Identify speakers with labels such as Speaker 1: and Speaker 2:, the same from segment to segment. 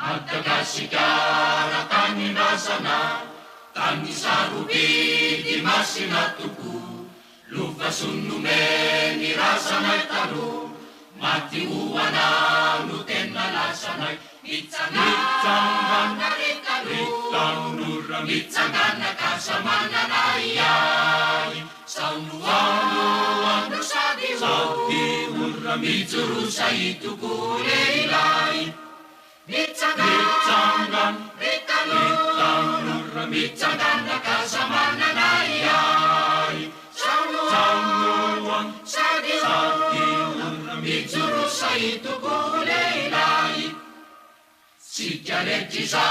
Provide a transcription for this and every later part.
Speaker 1: Magkakasikara tani nasana, tani sarupi di masina tuku, lupa sunumeni rasanay talo, mati uwana nuten nalasanay, mitsangan narikalu, mitsangan nakasama nanayay, saunuan sa diwur, mitsuru sa itukulelay, mitsangan, mitsangan nakasama nanayay, saunuan sa diwur, mitsuru sa itukulelay. Si Janetti sa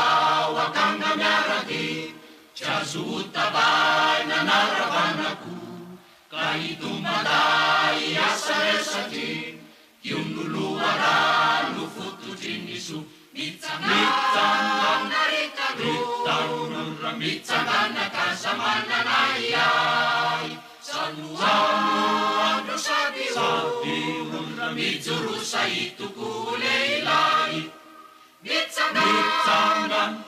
Speaker 1: wakang namyaragi, siya suutabay na naraban ako, kahit tumatay asaresati, yung nuluwaran lufututin isu, mitsangan narikalu, mitsangan nakasama nanayay, sanuan sa diwur, mitsuru sa itukulelay, mitsangan,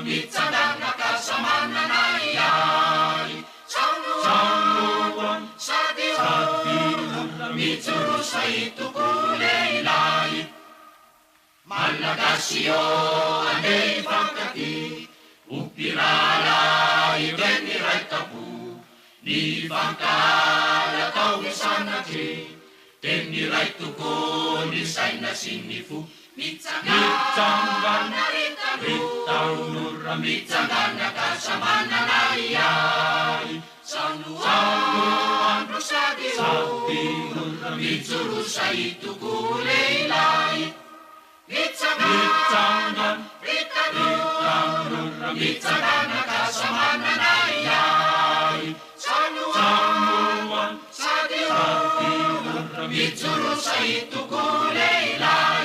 Speaker 1: mitsangan nakasama nanayay, saunuan sa diwur, mitsuru sa itukulelay. Malagasyo anay pangkati, upiralay beniray tapu, ni pangkalataw isanati, teniray tuko ni say na sinifu, mitsangan narikalu, mitsangan nakasama nanayay, saunuan sa diwur, mitsuru sa itukulelay. Mitsangan, mitsangan nakasama nanayay, saunuan sa diwur, mitsuru sa itukulelay.